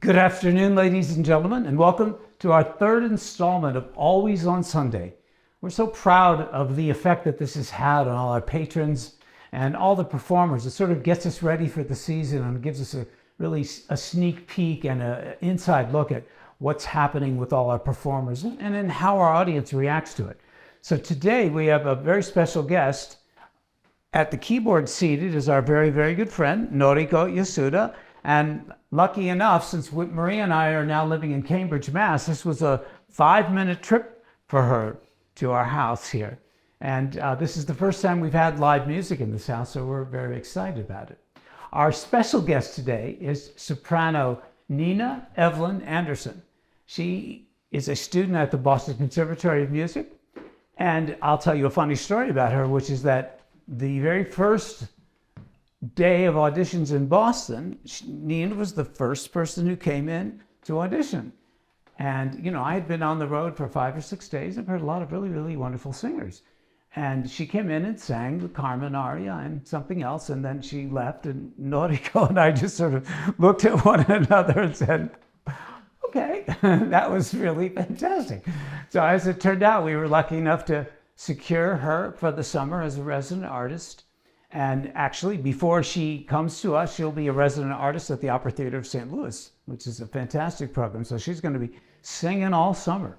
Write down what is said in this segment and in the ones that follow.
Good afternoon, ladies and gentlemen, and welcome to our third installment of Always on Sunday. We're so proud of the effect that this has had on all our patrons and all the performers. It sort of gets us ready for the season and gives us a sneak peek and an inside look at what's happening with all our performers and then how our audience reacts to it. So today we have a very special guest. At the keyboard seated is our very, very good friend, Noriko Yasuda. And lucky enough, since Maria and I are now living in Cambridge, Mass, this was a 5-minute trip for her to our house here. And this is the first time we've had live music in this house, so we're very excited about it. Our special guest today is soprano Nina Evelyn Anderson. She is a student at the Boston Conservatory of Music. And I'll tell you a funny story about her, which is that the very first day of auditions in Boston, Nina was the first person who came in to audition. And, you know, I had been on the road for 5 or 6 days. I've heard a lot of really, really wonderful singers. And she came in and sang the Carmen aria and something else, and then she left, and Noriko and I just sort of looked at one another and said, okay, that was really fantastic. So as it turned out, we were lucky enough to secure her for the summer as a resident artist. And actually, before she comes to us, she'll be a resident artist at the Opera Theater of St. Louis, which is a fantastic program. So she's going to be singing all summer.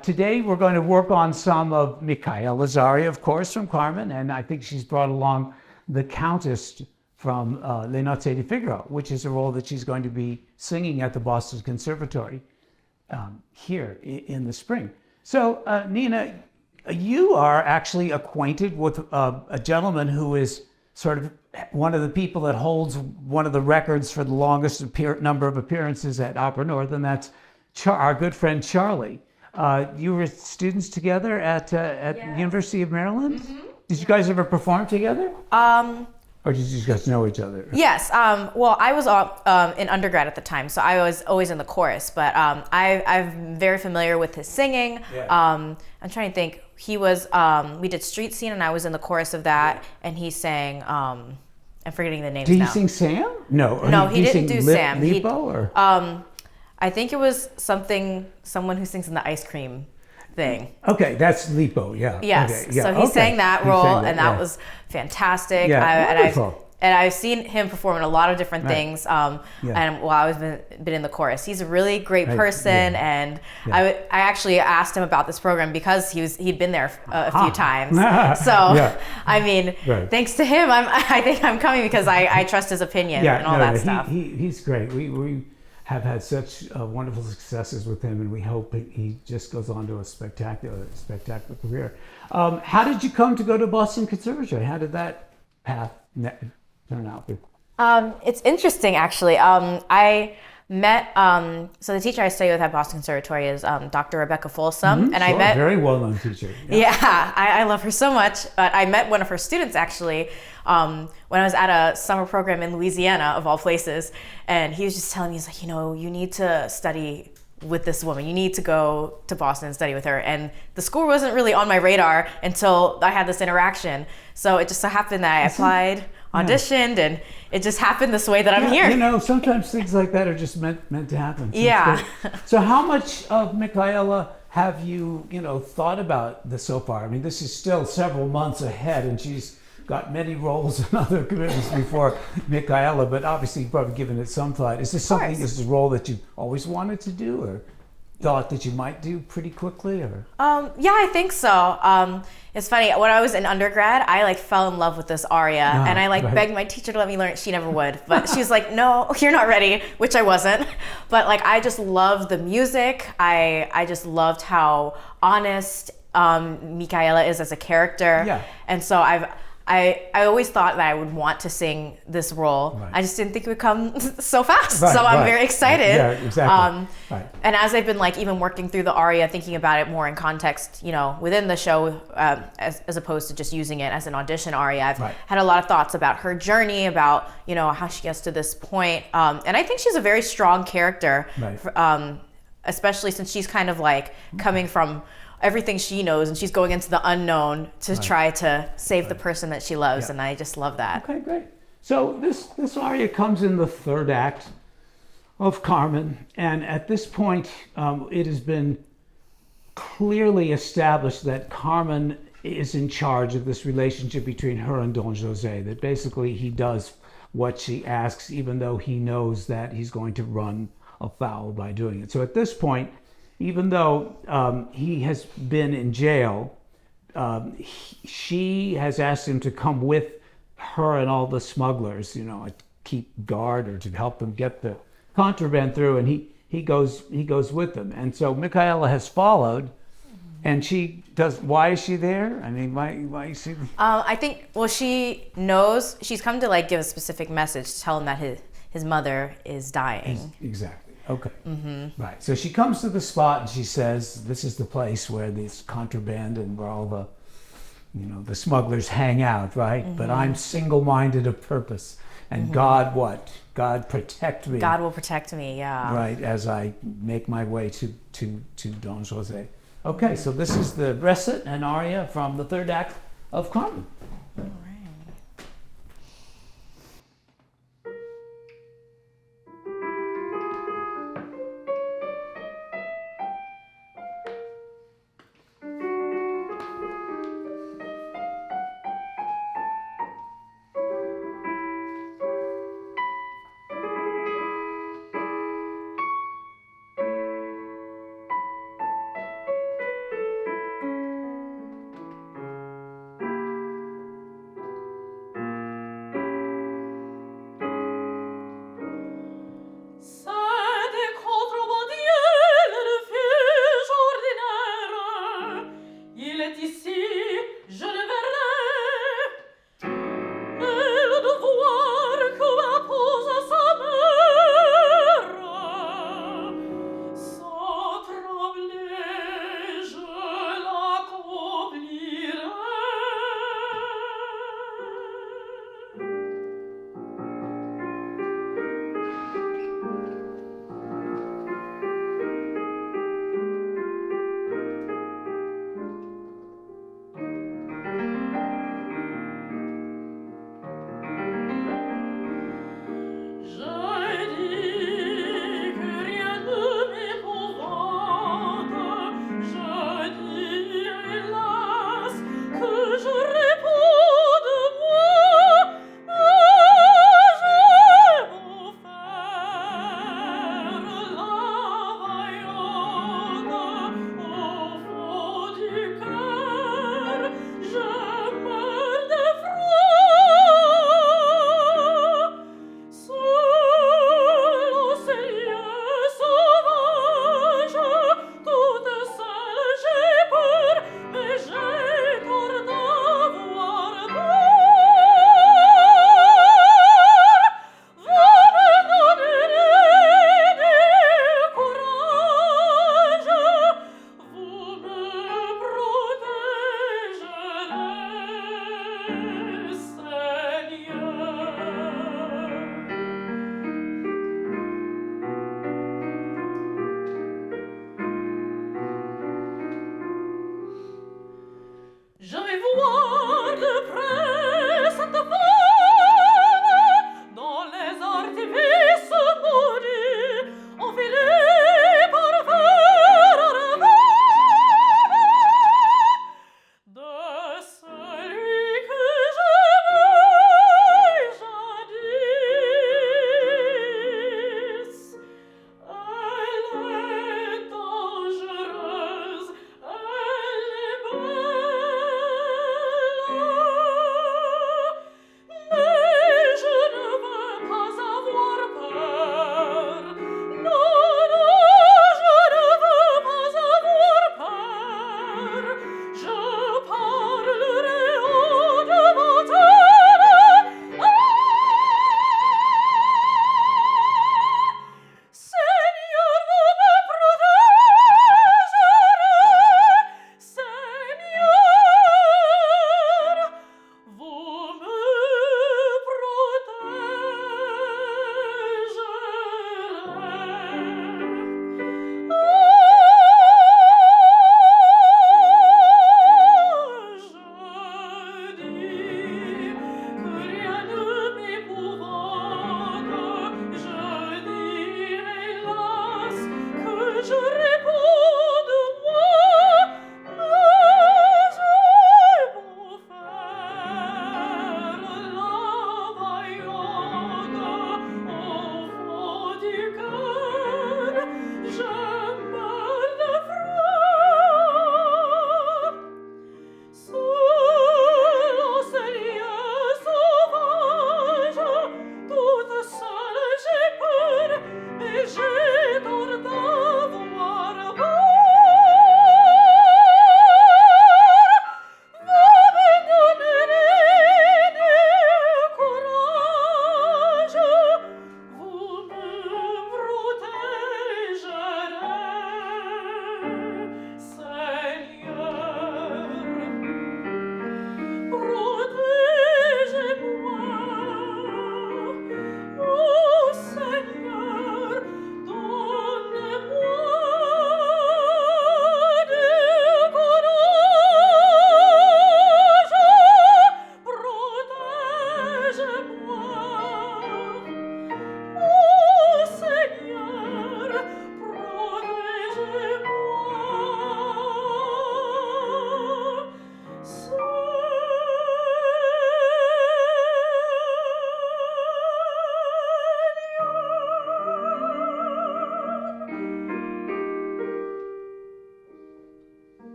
Today, we're going to work on some of Micaela's aria, of course, from Carmen. And I think she's brought along the Countess from Le Nozze di Figaro, which is a role that she's going to be singing at the Boston Conservatory here in the spring. So, Nina, you are actually acquainted with a gentleman who is sort of one of the people that holds one of the records for the longest number of appearances at Opera North, and that's our good friend Charlie. You were students together at the University of Maryland? Mm-hmm. Did you guys ever perform together? Or did you guys know each other? Yes. Well, I was in undergrad at the time, so I was always in the chorus. But I'm very familiar with his singing. Yeah. I'm trying to think. He was. We did Street Scene, and I was in the chorus of that. And he sang. I'm forgetting the names now. Did he sing Sam? No. No, he didn't do Sam. Lipo or? I think it was someone who sings in the ice cream thing. Okay, that's Lipo, yeah. Yes, okay, yeah. So he sang that role, and that was fantastic. Yeah, wonderful. And I've seen him perform in a lot of different things. And while I've been in the chorus, he's a really great person. And I actually asked him about this program because he'd been there a few times. So I mean, thanks to him, I think I'm coming because I trust his opinion and all that stuff. He's great. We have had such wonderful successes with him, and we hope he just goes on to a spectacular career. How did you come to go to Boston Conservatory? How did that path turn out? It's interesting, actually. I met, so the teacher I study with at Boston Conservatory is Dr. Rebecca Folsom. Mm-hmm, and I met, very well-known teacher. Yeah, I love her so much. But I met one of her students, actually, when I was at a summer program in Louisiana, of all places. And he was just telling me, he's like, you need to study with this woman. You need to go to Boston and study with her. And the school wasn't really on my radar until I had this interaction. So it just so happened that I applied, auditioned, and it just happened this way that I'm here. Sometimes things like that are just meant to happen. So So how much of Micaela have you, thought about this so far? I mean, this is still several months ahead, and she's got many roles and other commitments before Micaela, but obviously you've probably given it some thought. Is this something, is this a role that you always wanted to do, or thought that you might do pretty quickly, or? Yeah, I think so. It's funny, when I was in undergrad, I fell in love with this aria, and I begged my teacher to let me learn it. She never would, but she was like, no, you're not ready, which I wasn't. But I just loved the music. I just loved how honest Micaela is as a character. Yeah. And so I always thought that I would want to sing this role. Right. I just didn't think it would come so fast. So I'm very excited. Yeah, exactly. And as I've been even working through the aria, thinking about it more in context, within the show, as opposed to just using it as an audition aria, I've had a lot of thoughts about her journey, about how she gets to this point. And I think she's a very strong character, especially since she's kind of coming from everything she knows, and she's going into the unknown to try to save the person that she loves, and I just love that. Okay, great. So this aria comes in the third act. of Carmen. And at this point, it has been clearly established that Carmen is in charge of this relationship between her and Don Jose, that basically he does what she asks, even though he knows that he's going to run afoul by doing it. So at this point, even though he has been in jail, she has asked him to come with her and all the smugglers, you know, keep guard or to help them get the contraband through, and he goes with them. And so Micaela has followed, and she does. Why is she there? I mean, why is she? I think, well, she knows she's come to like give a specific message to tell him that his mother is dying. Exactly. Okay. Right. So she comes to the spot and she says, "This is the place where this contraband and where all the, you know, the smugglers hang out, right? But I'm single-minded of purpose, and God, what? God protect me. God will protect me. Yeah. Right, as I make my way to Don Jose." Okay, so this is the recit and aria from the third act of Carmen. All right.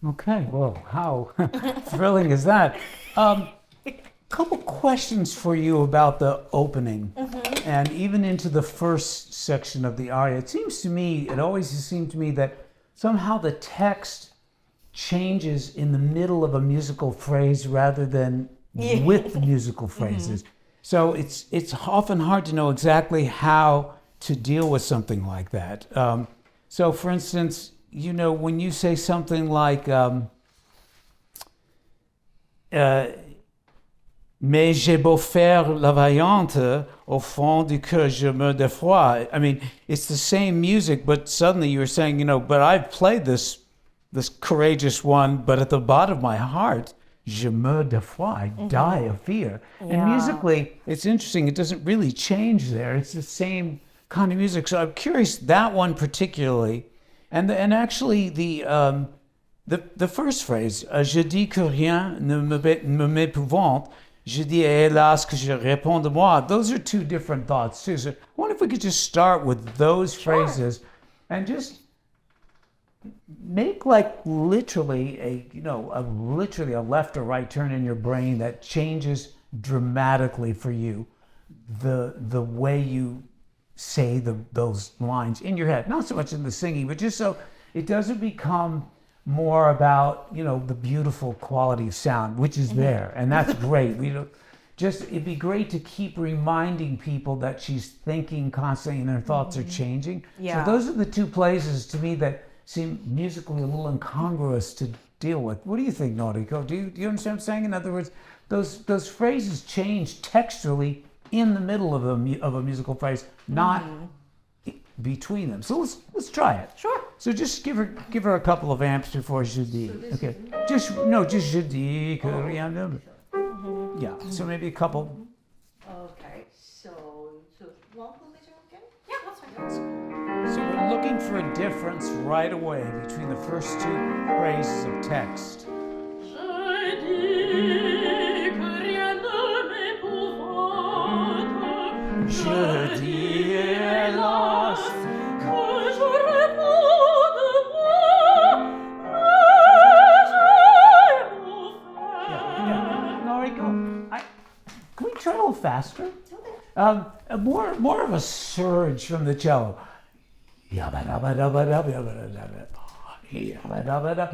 Okay, well, how thrilling is that? Couple questions for you about the opening, and even into the first section of the aria. It always seemed to me that somehow the text changes in the middle of a musical phrase rather than with the musical phrases. So it's often hard to know exactly how to deal with something like that. So for instance, when you say something like, mais j'ai beau faire la vaillante, au fond du cœur je me défroie. I mean, it's the same music, but suddenly you're saying, but I've played this courageous one, but at the bottom of my heart, je me défroie, I die of fear. Yeah. And musically, it's interesting, it doesn't really change there. It's the same kind of music. So I'm curious, that one particularly, and actually the first phrase, je dis que rien ne m'épouvante, je dis hélas que je réponds de moi. Those are two different thoughts too. So I wonder if we could just start with those phrases and just make like literally a left or right turn in your brain that changes dramatically for you the way you say those lines in your head. Not so much in the singing, but just so it doesn't become more about the beautiful quality of sound, which is there, and that's great. It'd be great to keep reminding people that she's thinking constantly and her thoughts are changing. Yeah. So those are the two places to me that seem musically a little incongruous to deal with. What do you think, Noriko? Do you understand what I'm saying? In other words, those phrases change texturally in the middle of a musical phrase, not between them. So let's try it. Sure. So just give her a couple of amps before je dis. Okay. Just je dis que rien ne. Yeah. So maybe a couple. Okay. So one full measure again? Yeah, that's fine. So we're looking for a difference right away between the first two phrases of text. Je dis que rien ne m'épouvante. Je dis hélas que je réponds de moi, mais j'ai beau faire. Noriko, can we try a little faster? More of a surge from the cello.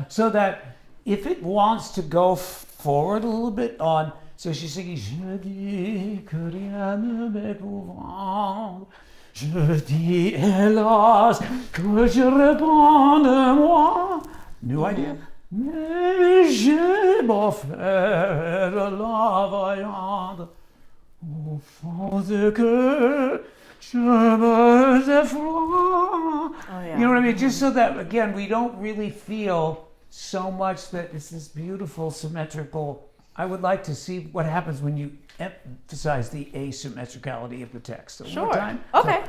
So that if it wants to go forward a little bit on, so she's singing, je dis que rien ne m'épouvante, je dis hélas que je réponds de moi. New idea? Mais j'ai beau faire la vaillante, au fond du cœur, je me défroie. You know what I mean? Just so that, again, we don't really feel so much that it's this beautiful, symmetrical. I would like to see what happens when you emphasize the asymmetricality of the text. So sure. One more time. Okay.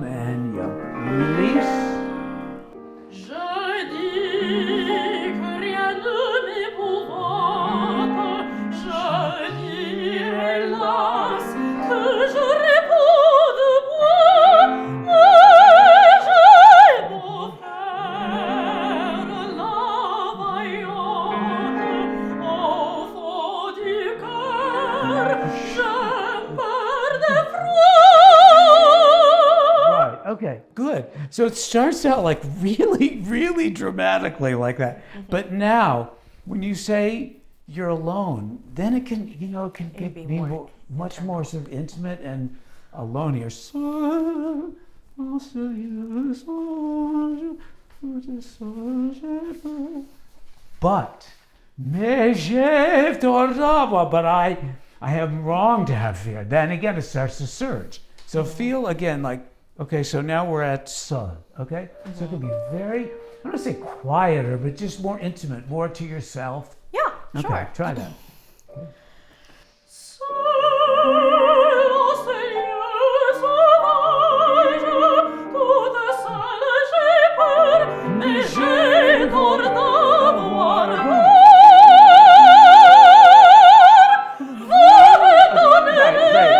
And you release. Je dis que rien ne m'épouvante. Je dis hélas que je réponds de moi, mais j'ai beau faire la vaillante, au fond du cœur, je meurs de froid. Right, okay, good. So it starts out like really, really dramatically like that. But now, when you say you're alone, then it can, be much more sort of intimate and alone here. But, but I am wrong to have fear. Then again, it starts to surge. So feel again like, okay, so now we're at sa, okay? So it can be very, I don't want to say quieter, but just more intimate, more to yourself. Yeah, Okay, sure. try that.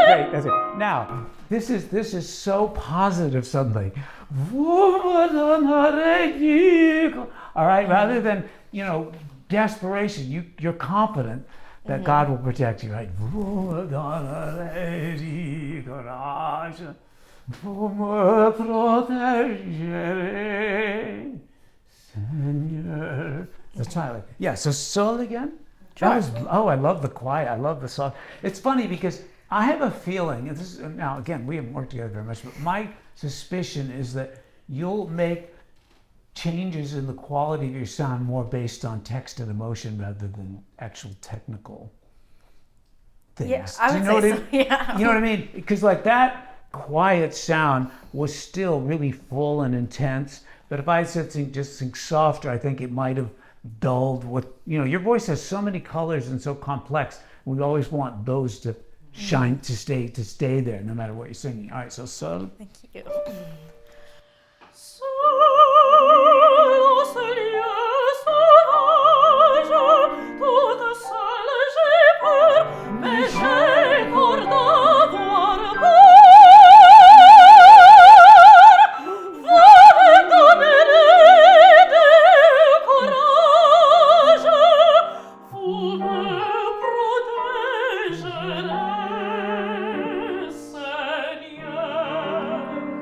Great. That's it. Now, this is so positive suddenly. All right, rather than, desperation, you're confident that God will protect you, right? Let's try it. Yeah, so sol again. That was, I love the quiet. I love the song. It's funny because I have a feeling, and this is, now again, we haven't worked together very much, but my suspicion is that you'll make changes in the quality of your sound more based on text and emotion rather than actual technical things. Yeah, I would say so. Yeah. You know what I mean? Because like that quiet sound was still really full and intense, but if I said just sing softer, I think it might have dulled what, your voice has so many colors and so complex. We always want those to shine, to stay there no matter what you're singing. All right, so sol. Thank you.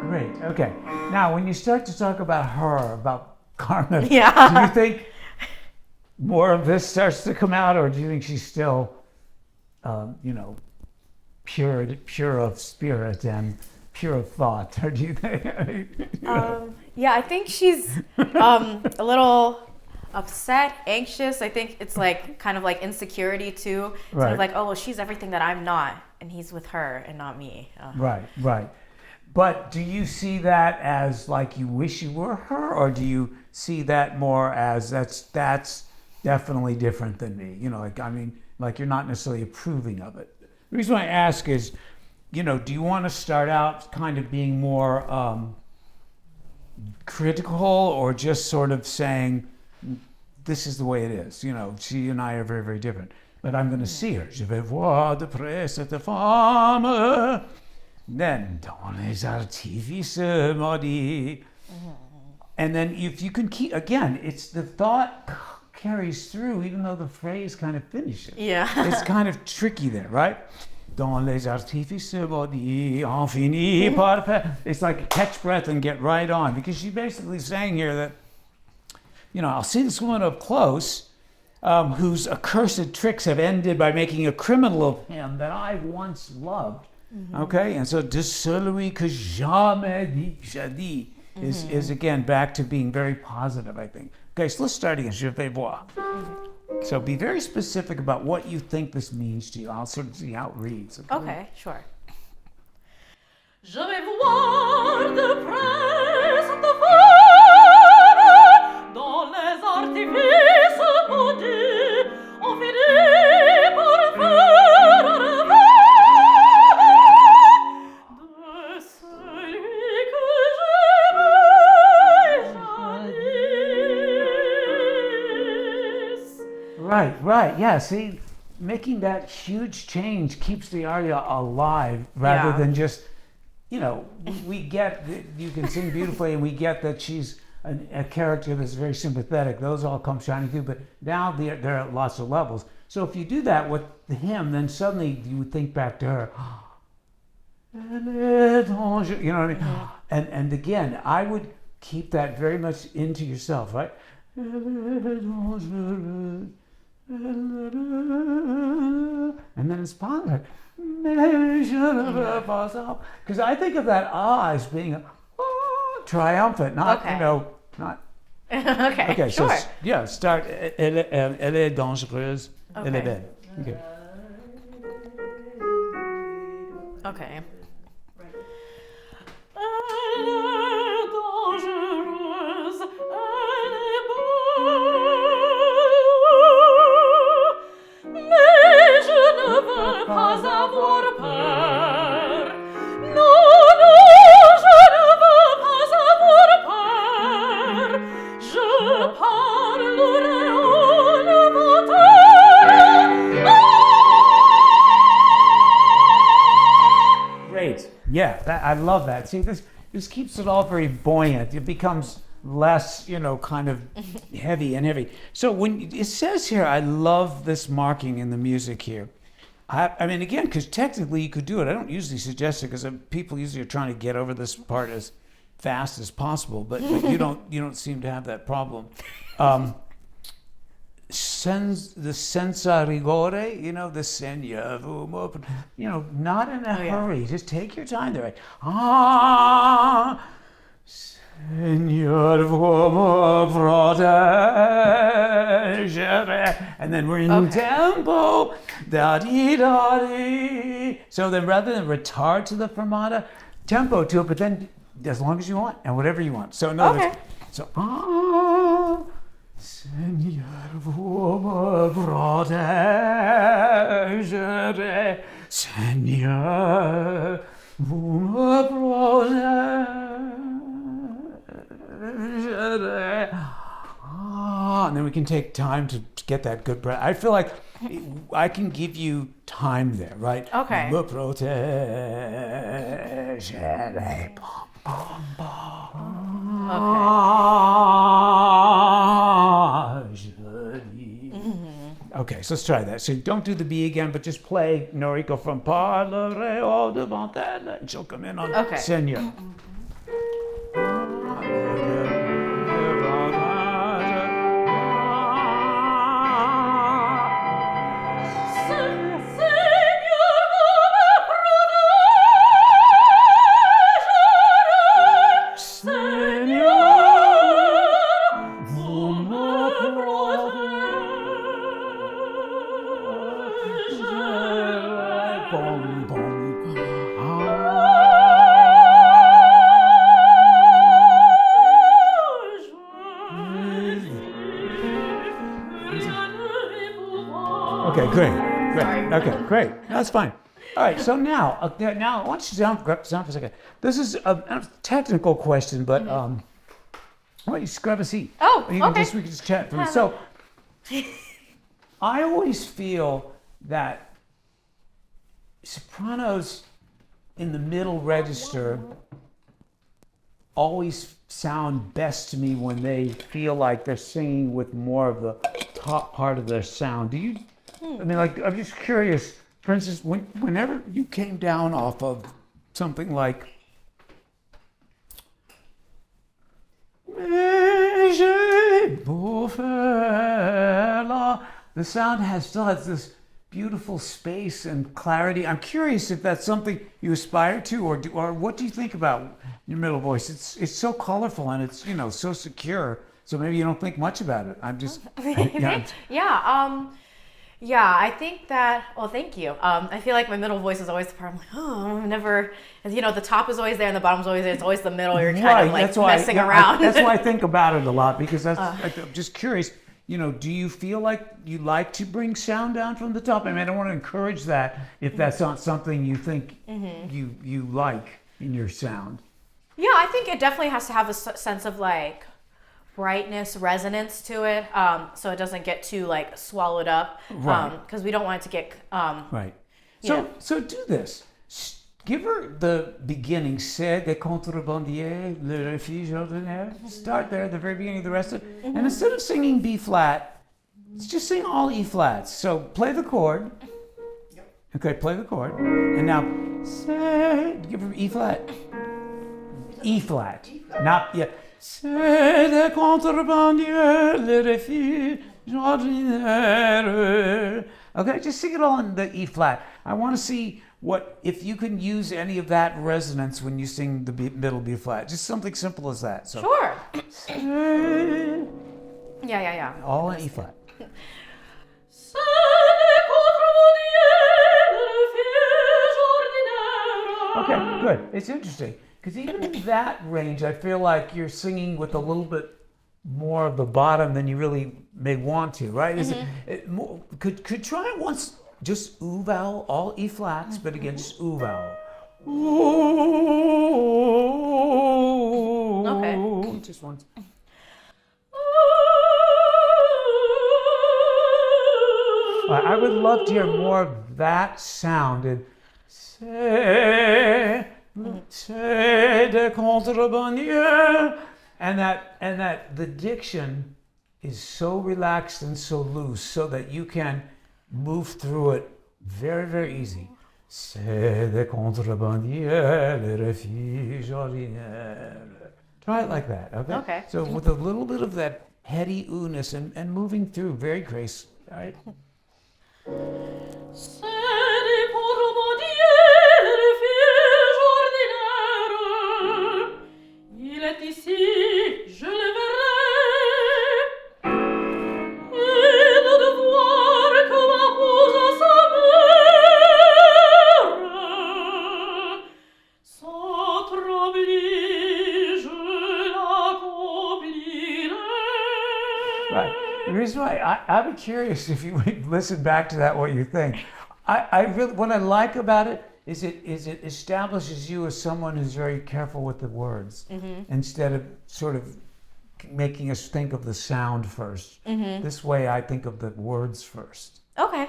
Great. Okay. Now, when you start to talk about her, about Carmen, Yeah. do you think more of this starts to come out, or do you think she's still, pure of spirit and pure of thought, or do you think? Yeah, I think she's a little upset, anxious. I think it's like kind of like insecurity too. Sort Right. of like, oh, well, she's everything that I'm not, and he's with her and not me. Right. But do you see that as like you wish you were her, or do you see that more as that's definitely different than me? Like you're not necessarily approving of it. The reason I ask is, do you want to start out kind of being more critical, or just sort of saying, this is the way it is? She and I are very, very different. But I'm going to see her. Je vais voir de près cette femme. Then, dans les artifices maudits. And then if you can keep, again, it's the thought carries through even though the phrase kind of finishes. Yeah. It's kind of tricky there, right? Dans les artifices maudits, on finit par faire. It's like catch breath and get right on, because she's basically saying here that, I'll see this woman up close, whose accursed tricks have ended by making a criminal of him that I once loved. Okay, and so de celui que jamais dit is again back to being very positive, I think. Okay, so let's start again. Je vais voir. So be very specific about what you think this means to you. I'll sort of see how it reads. Okay, sure. Je vais voir de près cette femme dans les artifices maudits. On finit par faire rêver de celui que j'aimais jadis. Right. Yeah, see, making that huge change keeps the aria alive rather than just, we get that you can sing beautifully, and we get that she's a character that's very sympathetic. Those all come shining through, but now there are lots of levels. So if you do that with the hymn, then suddenly you would think back to her. You know what I mean? And again, I would keep that very much into yourself, right? And then it's positive. Because I think of that as being triumphant, not, Okay. not. Okay, So sure. start. Elle est dangereuse. Elle est belle. Okay. Okay. Elle est dangereuse, elle est belle, mais je ne veux pas avoir peur. Non, je ne veux pas avoir peur. Je parlerai au levanteur. Great. Yeah, I love that. See, this keeps it all very buoyant. It becomes less, kind of heavy. So when it says here, I love this marking in the music here. I mean, again, because technically you could do it. I don't usually suggest it because people usually are trying to get over this part as fast as possible, but you don't seem to have that problem. The senza rigore, the segna, not in a hurry. Just take your time there. Signor uomo proteggere, and then we're in tempo, da-di-da-di. So then rather than retard to the fermata, tempo to it, but then as long as you want and whatever you want. So in other words, Signor uomo proteggere, Signor uomo proteggere. And then we can take time to get that good breath. I feel like I can give you time there, right? Okay. Okay, so let's try that. So don't do the B again, but just play Noriko from Parlerò devant elle, and she'll come in on Seigneur. Okay, great. Okay, great. That's fine. All right, so now I want you to down for a second. This is a technical question, but why don't you grab a seat? Oh, we can just chat through. So I always feel that sopranos in the middle register always sound best to me when they feel like they're singing with more of the top part of their sound. Do you? I mean, like, I'm just curious. For instance, whenever you came down off of something like the sound still has this beautiful space and clarity. I'm curious if that's something you aspire to, or what do you think about your middle voice? It's so colorful and it's so secure. So maybe you don't think much about it. I'm just Yeah, I think that, well, thank you. I feel like my middle voice is always the part I'm like, I'm never, the top is always there and the bottom's always there. It's always the middle. You're kind of like messing around. That's why I think about it a lot, because I'm just curious, do you feel like you like to bring sound down from the top? I mean, I don't want to encourage that if that's not something you think you like in your sound. Yeah, I think it definitely has to have a sense of like brightness, resonance to it, so it doesn't get too like swallowed up, because we don't want it to get right. So do this. Give her the beginning. C'est des contrebandiers, le refuge ordinaire. Start there at the very beginning of the rest of it, and instead of singing B flat, just sing all E flats. So play the chord. Okay, play the chord, and now give her E flat. E flat, not C'est des contrebandiers, le refuge ordinaire. Okay, just sing it all in the E flat. I want to see if you can use any of that resonance when you sing the middle B flat. Just something simple as that. So, sure. Yeah. All in E flat. Okay, good. It's interesting. Because even in that range, I feel like you're singing with a little bit more of the bottom than you really may want to, right? Could try it once, just ooh vowel, all E flats, but again, just ooh vowel. Ooh. Okay. Just once. I would love to hear more of that sound. And say, C'est de contrebandier. And that the diction is so relaxed and so loose so that you can move through it very, very easy. C'est de contrebandier, le refuge ordinaire. Try it like that, okay? Okay. So with a little bit of that heady oohness and moving through very gracefully, all right? C'est des contrebandiers, le refuge ordinaire. Il est ici, je le verrai. Et de devoir que ma pose sa mère. Sans trembler, je l'accomplirai. Right. The reason why I'd be curious if you would listen back to that, what you think. I really, what I like about it is it establishes you as someone who's very careful with the words instead of sort of making us think of the sound first. This way, I think of the words first. Okay.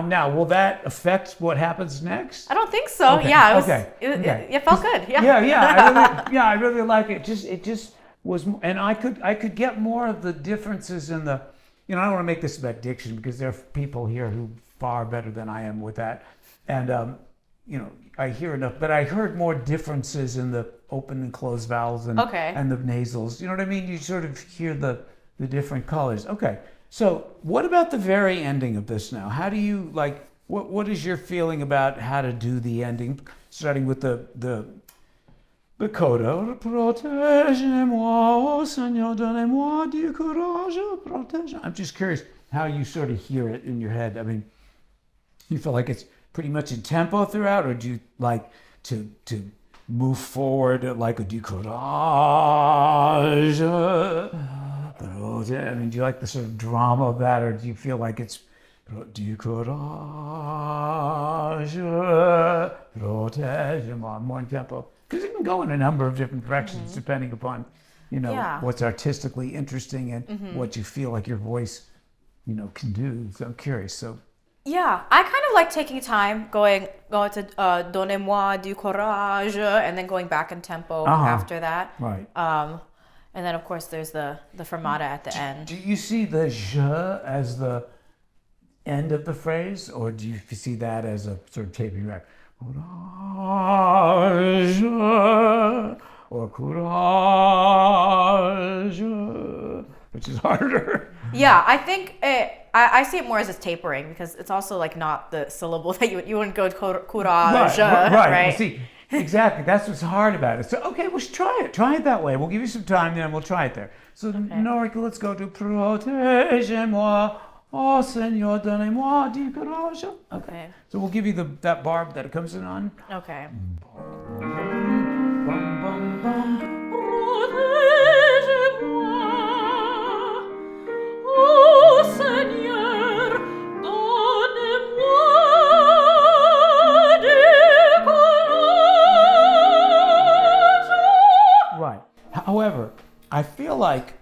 Now, will that affect what happens next? I don't think so. Okay, Yeah. okay. It felt good. Yeah. I really like it. It just was, and I could get more of the differences in the, I don't want to make this about diction because there are people here who far better than I am with that, and I hear enough, but I heard more differences in the open and closed vowels and the nasals. You know what I mean? You sort of hear the different colors. Okay, so what about the very ending of this now? How do you like? What is your feeling about how to do the ending, starting with the coda? Protège-moi, oh Seigneur, donnez-moi du courage, protège. I'm just curious how you sort of hear it in your head. I mean, you feel like it's pretty much in tempo throughout, or do you like to move forward like a du courage? I mean, do you like the sort of drama of that, or do you feel like it's du courage, protège-moi, more in tempo? Because it can go in a number of different directions depending upon, what's artistically interesting and what you feel like your voice, can do. So I'm curious. So yeah, I kind of like taking time going to Donnez-moi du courage and then going back in tempo after that. Right. And then of course there's the fermata at the end. Do you see the je as the end of the phrase, or do you see that as a sort of taping back? Courage, or courage, which is harder. Yeah, I think I see it more as a tapering because it's also like not the syllable that you wouldn't go courage, right? See, exactly. That's what's hard about it. So, okay, let's try it. Try it that way. We'll give you some time, then we'll try it there. So, Noriko, let's go to protège-moi, oh Seigneur, donnez-moi du courage. Okay. So we'll give you that barb that it comes in on. Okay. Oh Seigneur, donnez-moi du courage. Right. However, I feel like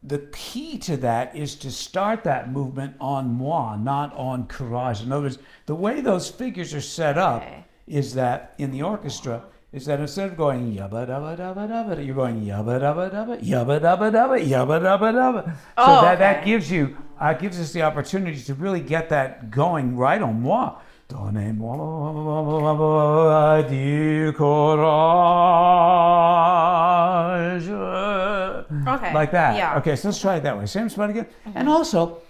the key to that is to start that movement on moi, not on courage. In other words, the way those figures are set up is that in the orchestra, is that instead of going yabba dabba dabba dabba, you're going yabba dabba dabba, yabba dabba dabba, yabba dabba dabba. So that gives us the opportunity to really get that going right on moi. Donnez-moi du courage. Okay. Like that. Yeah. Okay, so let's try it that way. Same spot again. And also,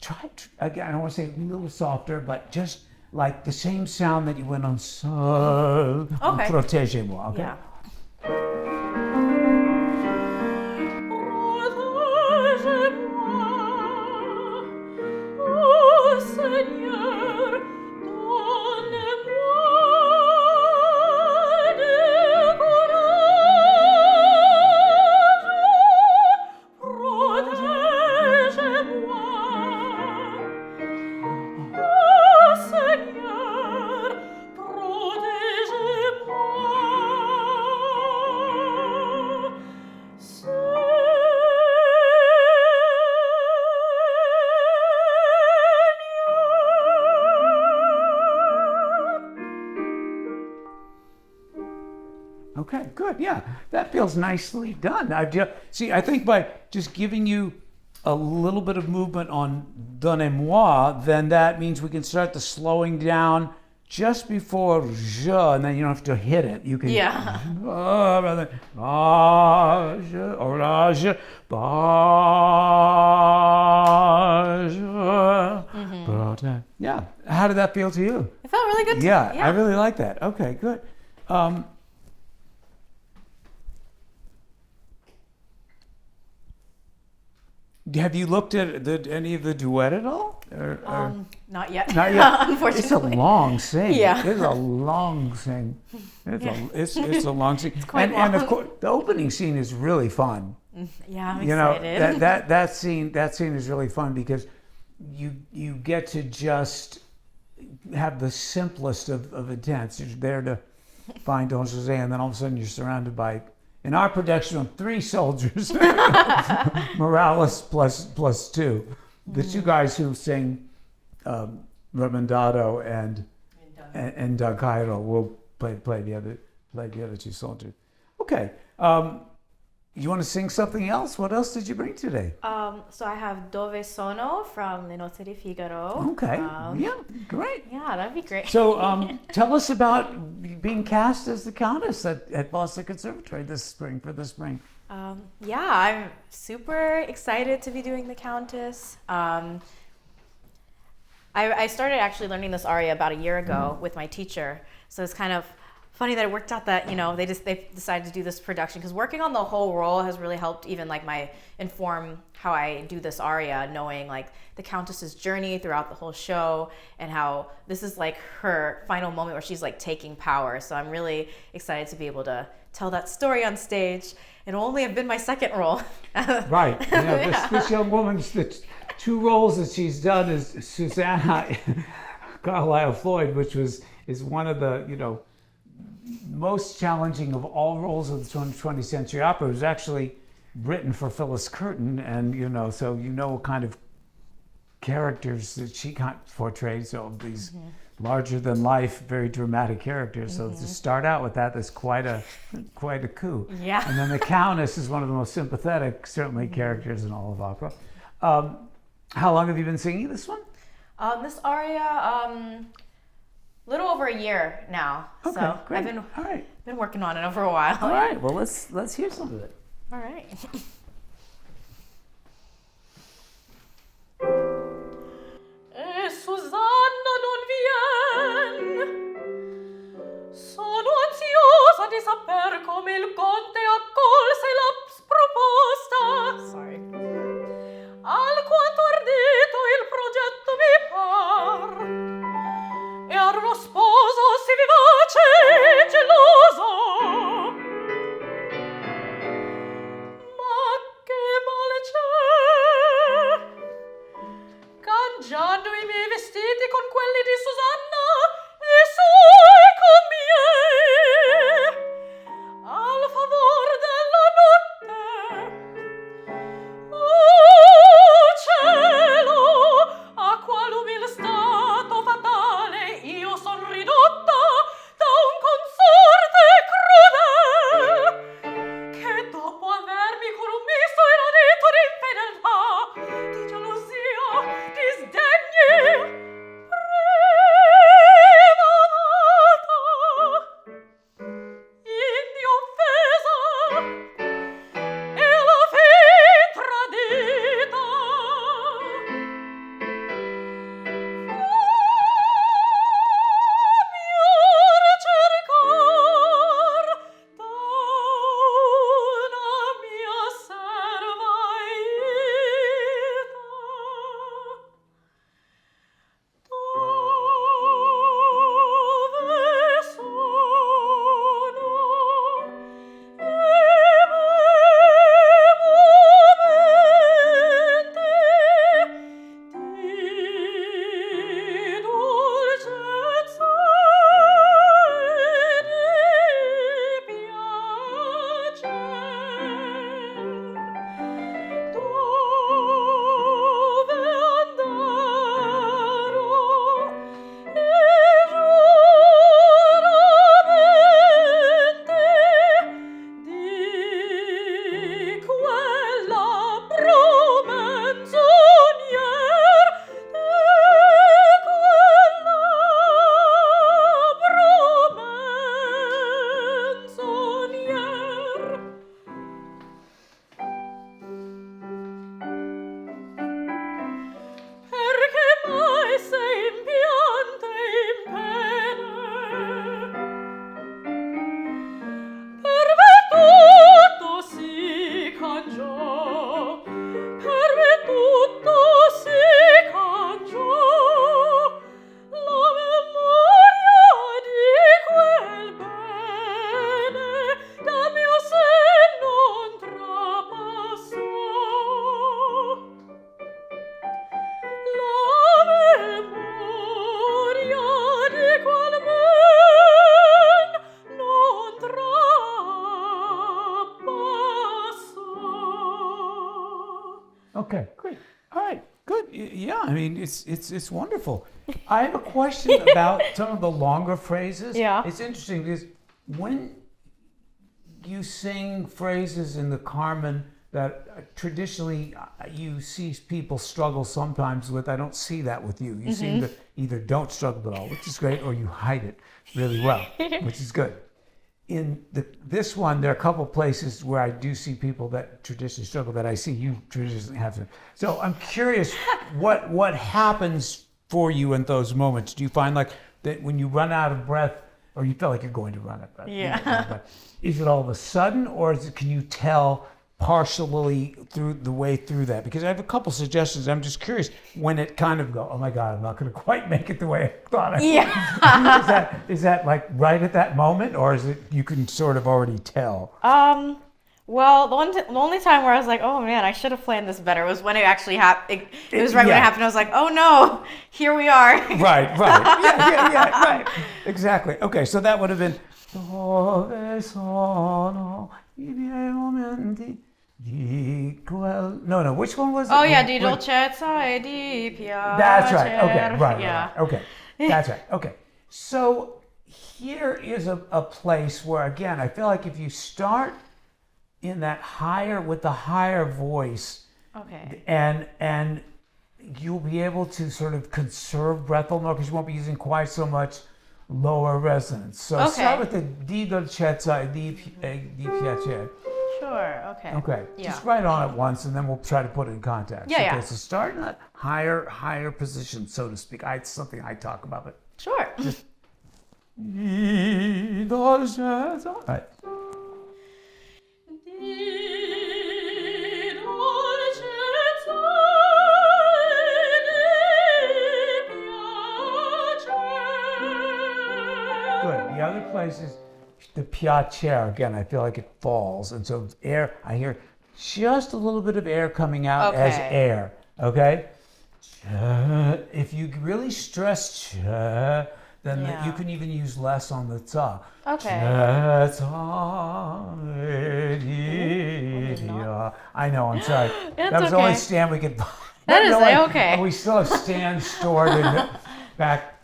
try again. I don't want to say a little softer, but just like the same sound that you went on sol. Okay. Protégez-moi. Okay. Yeah. Oh Seigneur, donnez-moi du courage, protège-moi. Oh Seigneur, protège-moi. good. Yeah, that feels nicely done. I think by just giving you a little bit of movement on donnez-moi, then that means we can start the slowing down just before je, and then you don't have to hit it. You can rather than je, or la je, ba je. Yeah. How did that feel to you? It felt really good. Yeah, I really like that. Okay, good. Have you looked at any of the duet at all? Not yet. Not yet. Unfortunately. It's a long sing. Yeah. It's a long sing. It's a long sing. It's quite long. And of course, the opening scene is really fun. Yeah, I'm excited. That scene is really fun because you get to just have the simplest of intents. You're there to find Don Jose, and then all of a sudden you're surrounded by, in our production, of 3 soldiers. Morales plus 2. The 2 guys who sing Remendado and Doug Cairo will play the other 2 soldiers. Okay. You want to sing something else? What else did you bring today? So I have Dove Sono from Le Nozze di Figaro. Okay. Yeah, great. Yeah, that'd be great. So tell us about being cast as the Countess at Boston Conservatory this spring. Yeah, I'm super excited to be doing the Countess. I started actually learning this aria about a year ago with my teacher. So it's kind of funny that it worked out that, they decided to do this production, because working on the whole role has really helped even inform how I do this aria, knowing the Countess's journey throughout the whole show and how this is her final moment where she's taking power. So I'm really excited to be able to tell that story on stage. It'll only have been my second role. Right. This young woman's the 2 roles that she's done is Susanna Carlisle Floyd, which is one of the most challenging of all roles of the 20th century opera. It was actually written for Phyllis Curtin, and so what kind of characters that she portrayed. So these larger than life, very dramatic characters. So to start out with that, that's quite a coup. Yeah. And then the Countess is one of the most sympathetic, certainly, characters in all of opera. How long have you been singing this one? This aria, little over a year now. Okay, so great. I've been working on it over a while. All right. Well, let's hear some of it. All right. E Susanna non vien. Sono ansiosa di saper come il conte accolse la proposta. Sorry. Alquanto ardito il progetto mi par, e a uno sposo si vivace e geloso. Ma Okay, great. All right, good. Yeah, I mean, it's wonderful. I have a question about some of the longer phrases. Yeah. It's interesting because when you sing phrases in the Carmen that traditionally you see people struggle sometimes with, I don't see that with you. You seem to either don't struggle at all, which is great, or you hide it really well, which is good. In this one, there are a couple places where I do see people that traditionally struggle that I see you traditionally have to. So I'm curious what happens for you in those moments. Do you find like that when you run out of breath, or you feel like you're going to run out of breath? Yeah. Is it all of a sudden, or can you tell partially through the way through that? Because I have a couple suggestions. I'm just curious when it kind of go, oh my God, I'm not going to quite make it the way I thought I would. Yeah. Is that like right at that moment, or is it you can sort of already tell? Well, the only time where I was like, oh man, I should have planned this better was when it actually happened. It was right when it happened. I was like, oh no, here we are. Right. Yeah, right. Exactly. Okay, so that would have been. No, which one was it? Oh yeah, di dolcezza e di piacere. That's right. Okay, right. Yeah. Okay, that's right. Okay, so here is a place where, again, I feel like if you start in that higher, with the higher voice, Okay. and you'll be able to sort of conserve breath a little more because you won't be using quite so much lower resonance. So start with the di dolcezza e di piacere. Sure. Okay. Okay, Yeah. just write on it once, and then we'll try to put it in context. Yeah, okay, yeah. so start in that higher position, so to speak. It's something I talk about, but Sure. just di dolcezza. Right. Good. The other place is the piacere. Again, I feel like it falls, and so air. I hear just a little bit of air coming out as Okay. air. Okay. If you really stress then Yeah. you can even use less on the ta. Okay. I know. I'm sorry. It's That was the only okay. stand we could find. That is No, okay. and we still have stands stored in the back.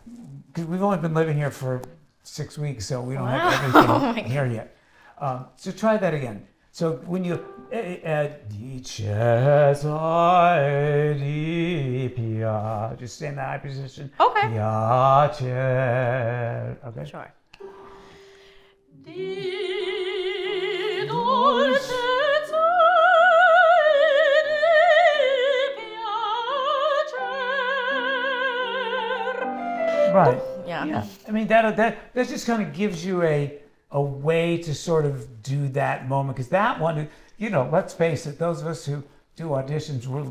Because we've only been living here for 6 weeks, so we don't have everything here yet. So try that again. So when you just stay in the high position. Okay. Okay. Sure. Right. Yeah. I mean that just kind of gives you a way to sort of do that moment, because that one, let's face it, those of us who do auditions, we're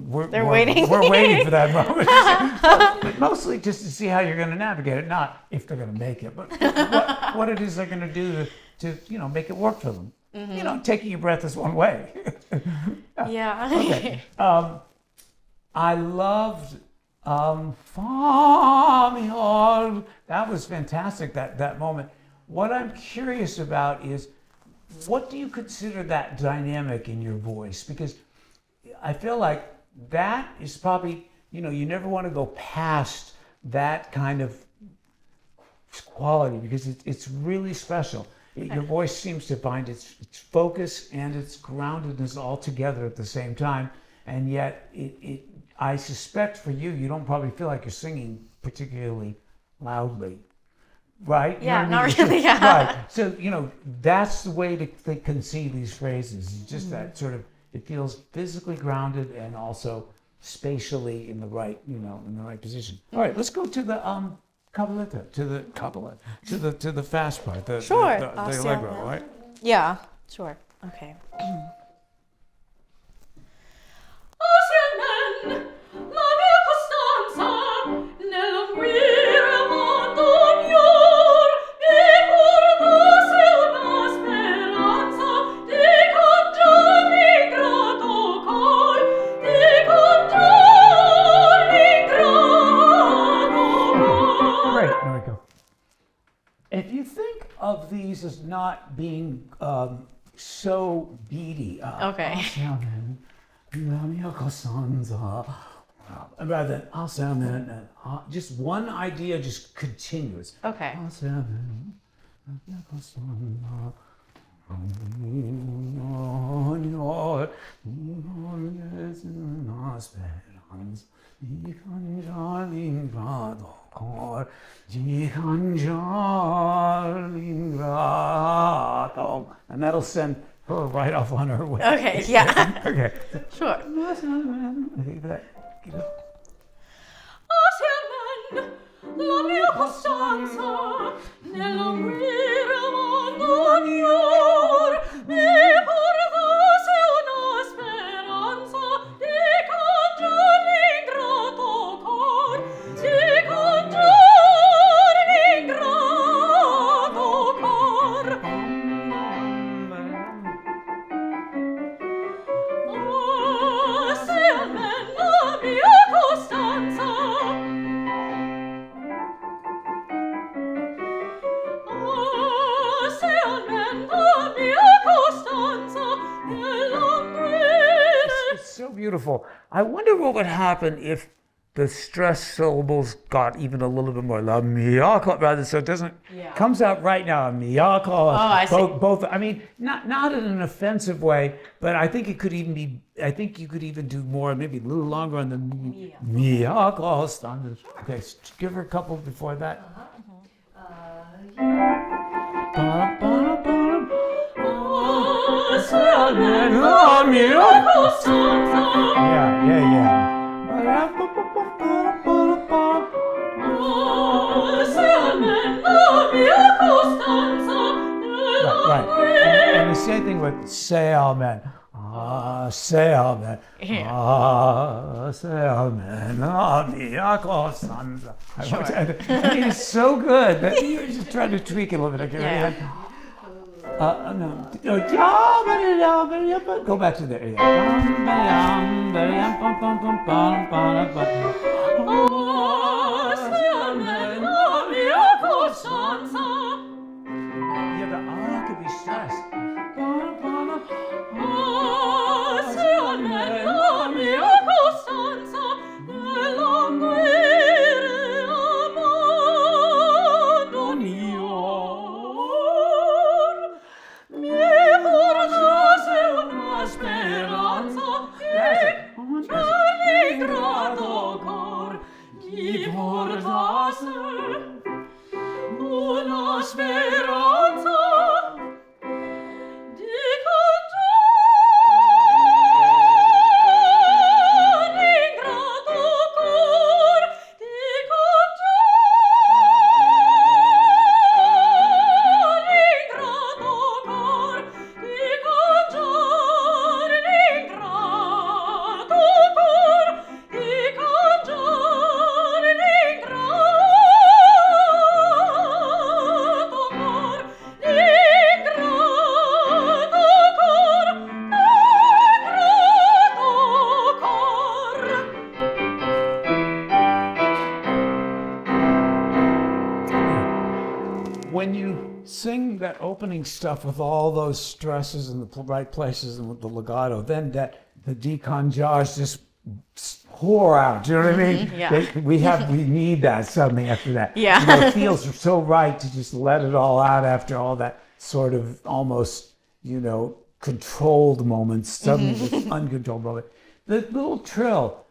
waiting. We're waiting for that moment. But mostly just to see how you're going to navigate it, not if they're going to make it, but what it is they're going to do to make it work for them. Taking your breath is one way. Yeah. Okay. I loved Famiol. That was fantastic, that moment. What I'm curious about is, what do you consider that dynamic in your voice? Because I feel like that is probably, you never want to go past that kind of quality, because it's really special. Your voice seems to find its focus and its groundedness all together at the same time, and yet I suspect for you don't probably feel like you're singing particularly loudly, right? Yeah, You know what I not mean? really, yeah. Right. So that's the way to conceive these phrases. It's just that sort of, it feels physically grounded and also spatially in the right, in the right position. All right, let's go to the cabaletta, to the fast part, the Sure. the allegro, right? Yeah. Sure. Okay. La mia costanza nell'ambire mondo miglior, e forse una speranza di congiorni grato cor, di congiorni grato cor. Great, Noriko. If you think of these as not being so beady, Okay. And rather than asamen, just one idea just continues. Okay. And that'll send her right off on her way. Okay, yeah. Okay. Sure. Assieme la mia costanza nell'anguire mondo miglior mi portasse una speranza di cangiar l'ingrato cor, di cangiar l'ingrato cor. Assieme la mia costanza It's so beautiful. I wonder what would happen if the stress syllables got even a little bit more la miyako rather, so it doesn't comes out right now. Miyako. Oh, I see. Both. I mean, not in an offensive way, but I think it could even be. I think you could even do more, maybe a little longer on the miyako standard. Okay, give her a couple before that. Yeah. Right. And the same thing with say amen. Say amen. Say amen. I mean, it's so good that you're just trying to tweak it a little bit. Okay. Go back to there. Yeah, the could be stressed. Una speranza di cangiare l'ingrato cor, di cangiare l'ingrato cor, di cangiare l'ingrato cor, di cangiare l'ingrato When you sing that opening stuff with all those stresses in the right places and with the legato, then the deconjars just pour out. Do you know what I mean? Yeah. We need that suddenly after that. Yeah. You know, it feels so right to just let it all out after all that sort of almost, controlled moments, suddenly this uncontrolled moment. The little trill.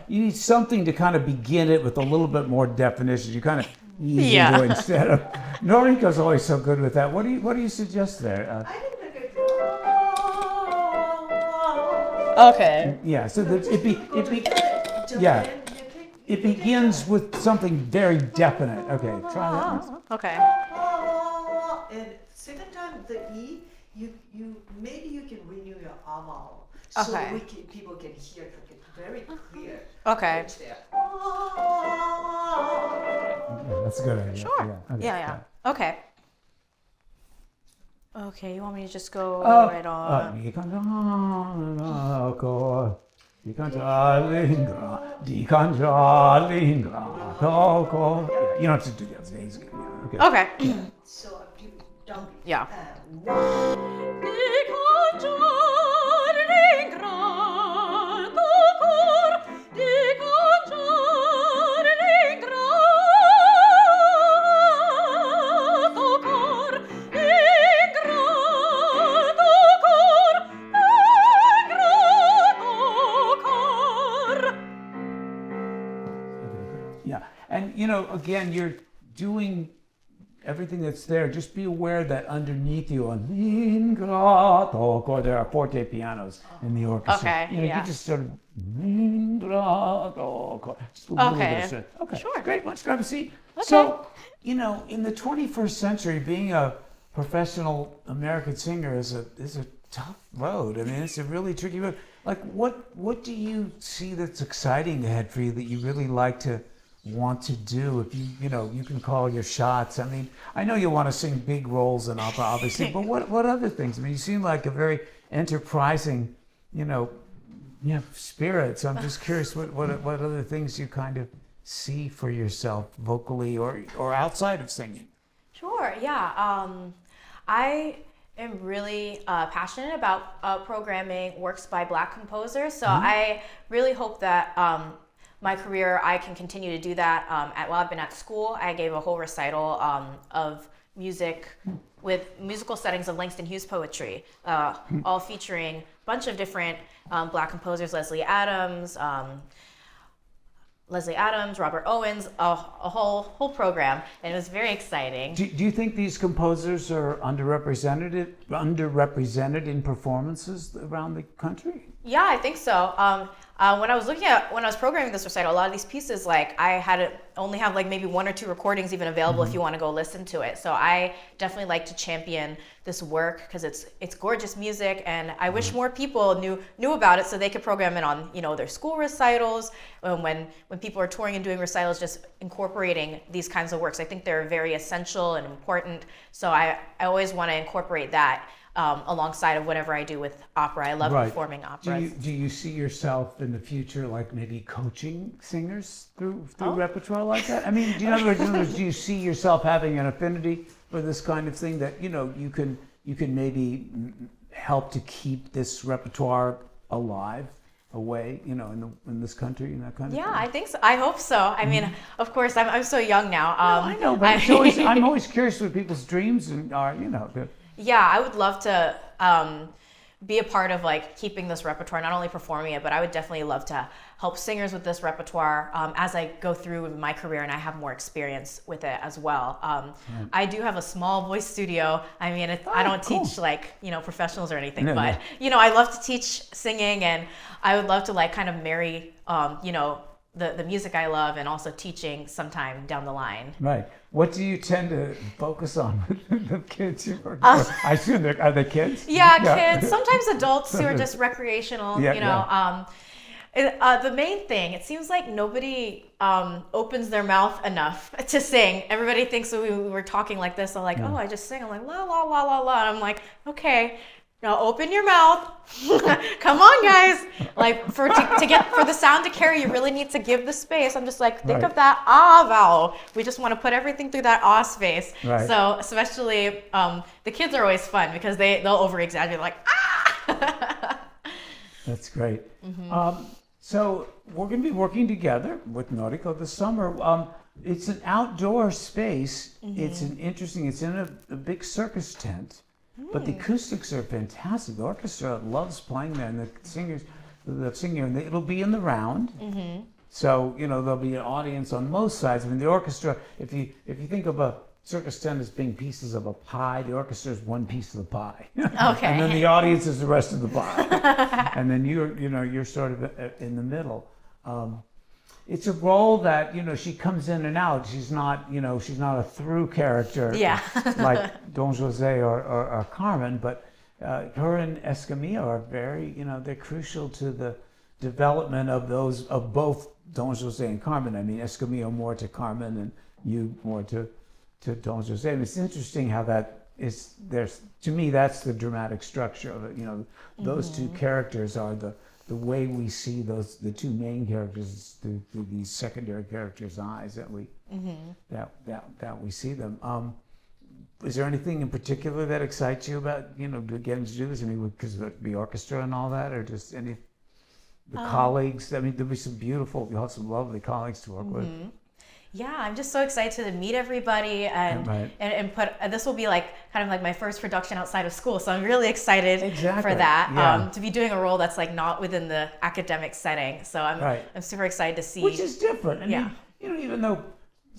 You need something to kind of begin it with a little bit more definition. You kind of ease into it instead of. Noriko's always so good with that. What do you suggest there? I think like Okay. Yeah. So that it begins with something very definite. Okay. Try that. Okay. and second time the E, you maybe you can renew your R vowel, so Okay. people can hear it very clear. Okay. Pitch there. Yeah, that's a good idea. Sure. Yeah. Okay. Yeah. Okay. Okay, you want me to just go right on? You don't have to do the other things. Okay. Okay. So you don't. Yeah. 1. again, you're doing everything that's there. Just be aware that underneath you on Ingrato, there are forte pianos in the orchestra. Okay, You can just sort of Ingrato, just a little bit of it. Okay, sure. Great. Let's grab a seat. So, in the 21st century, being a professional American singer is a tough road. I mean, it's a really tricky road. Like, what do you see that's exciting ahead for you that you really like to want to do? If you can call your shots. I mean, I know you want to sing big roles in opera, obviously, but what other things? I mean, you seem like a very enterprising, spirit. So I'm just curious, what other things you kind of see for yourself vocally or outside of singing? Sure, yeah. I am really passionate about programming works by Black composers. So I really hope that my career, I can continue to do that. While I've been at school, I gave a whole recital of music with musical settings of Langston Hughes poetry, all featuring a bunch of different Black composers, Leslie Adams, Robert Owens, a whole program, and it was very exciting. Do you think these composers are underrepresented in performances around the country? Yeah, I think so. When I was programming this recital, a lot of these pieces, like I had to only have like maybe 1 or 2 recordings even available if you want to go listen to it. So I definitely like to champion this work because it's gorgeous music, and I wish more people knew about it so they could program it on their school recitals. When people are touring and doing recitals, just incorporating these kinds of works, I think they're very essential and important. So I always want to incorporate that alongside of whatever I do with opera. I love performing operas. Do you see yourself in the future like maybe coaching singers through repertoire like that? I mean, in other words, do you see yourself having an affinity for this kind of thing that you can maybe help to keep this repertoire alive away, in this country and that kind of thing? Yeah, I think so. I hope so. I mean, of course, I'm so young now. I know, but I'm always curious what people's dreams and are. Yeah, I would love to be a part of like keeping this repertoire, not only performing it, but I would definitely love to help singers with this repertoire as I go through my career and I have more experience with it as well. I do have a small voice studio. I mean, I don't teach like professionals or anything, but I love to teach singing, and I would love to like kind of marry the music I love and also teaching sometime down the line. Right. What do you tend to focus on with the kids you work with? I assume are they kids? Yeah, kids. Sometimes adults who are just recreational. The main thing, it seems like nobody opens their mouth enough to sing. Everybody thinks that we were talking like this. They're like, oh, I just sing. I'm like, la, la, la, la, la. And I'm like, okay. Now open your mouth. Come on, guys. Like for the sound to carry, you really need to give the space. I'm just like, think of that ah vowel. We just want to put everything through that ah space. Right. So especially the kids are always fun because they'll over exaggerate like ah. That's great. So we're going to be working together with Noriko this summer. It's an outdoor space. It's in a big circus tent. But the acoustics are fantastic. The orchestra loves playing there, and the singers, it'll be in the round. So there'll be an audience on most sides. I mean, the orchestra. If you think of a circus tent as being pieces of a pie, the orchestra is one piece of the pie. Okay. And then the audience is the rest of the pie. And then you're sort of in the middle. It's a role that she comes in and out. She's not a through character like Don José or Carmen, but her and Escamillo are very they're crucial to the development of both Don José and Carmen. I mean, Escamillo more to Carmen and you more to Don José. And it's interesting how that is. To me, that's the dramatic structure of it. Those two characters are the way we see the two main characters through these secondary characters' eyes that we see them. Is there anything in particular that excites you about getting to do this? I mean, because of the orchestra and all that, or just the colleagues? I mean, there'll be some lovely colleagues to work with. Yeah, I'm just so excited to meet everybody and put this will be like kind of like my first production outside of school, so I'm really excited for that. To be doing a role that's like not within the academic setting, so I'm super excited to see. Which is different. I mean, even though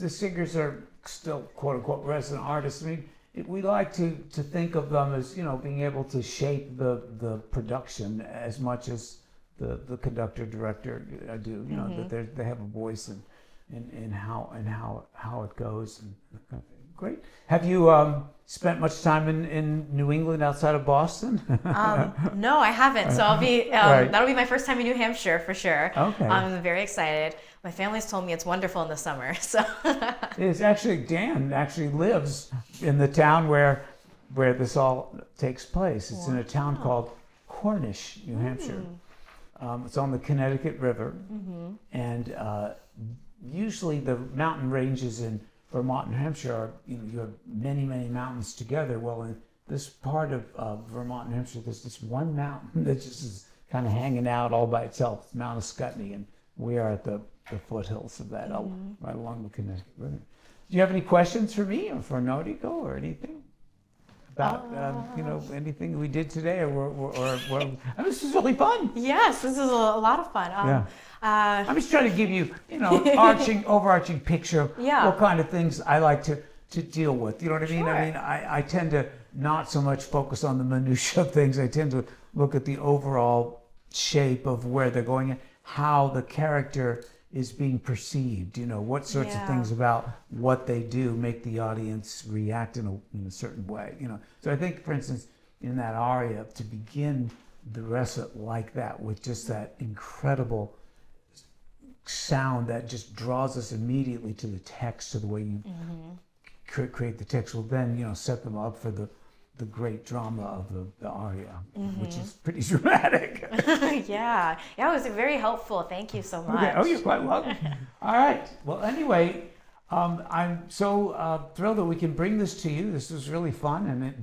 the singers are still quote unquote resident artists. I mean, we like to think of them as, you know, being able to shape the production as much as the conductor director do. You know, that they have a voice in how it goes. And great. Have you spent much time in New England outside of Boston? No, I haven't. So I'll be Right. that'll be my first time in New Hampshire for sure. Okay. I'm very excited. My family's told me it's wonderful in the summer. So It's actually, Dan actually lives in the town where this all takes place. It's in a town called Cornish, New Hampshire. It's on the Connecticut River, and usually the mountain ranges in Vermont and New Hampshire are, you have many mountains together. Well, in this part of Vermont and New Hampshire, there's this one mountain that just is kind of hanging out all by itself. It's Mount Ascutney, and we are at the foothills of that, right along the Connecticut River. Do you have any questions for me or for Noriko or anything about anything we did today, or I mean, this is really fun. yes, this is a lot of fun. I'm just trying to give you, overarching picture of what kind of things I like to deal with. You know what I mean? Sure. I mean, I tend to not so much focus on the minutia of things. I tend to look at the overall shape of where they're going and how the character is being perceived. You know, what sorts of things about what they do make the audience react in a certain way. You know, so I think, for instance, in that aria, to begin the recital like that with just that incredible sound that just draws us immediately to the text, to the way you create the text, will then set them up for the great drama of the aria, which is pretty dramatic. yeah, it was very helpful. Thank you so much. Okay. Oh, you're quite welcome. All right. Well, anyway, I'm so thrilled that we can bring this to you. This was really fun, and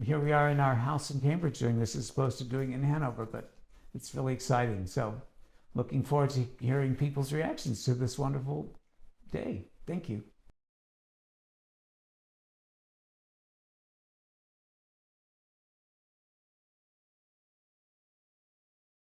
here we are in our house in Cambridge doing this, as opposed to doing it in Hanover, but it's really exciting. So looking forward to hearing people's reactions to this wonderful day. Thank you.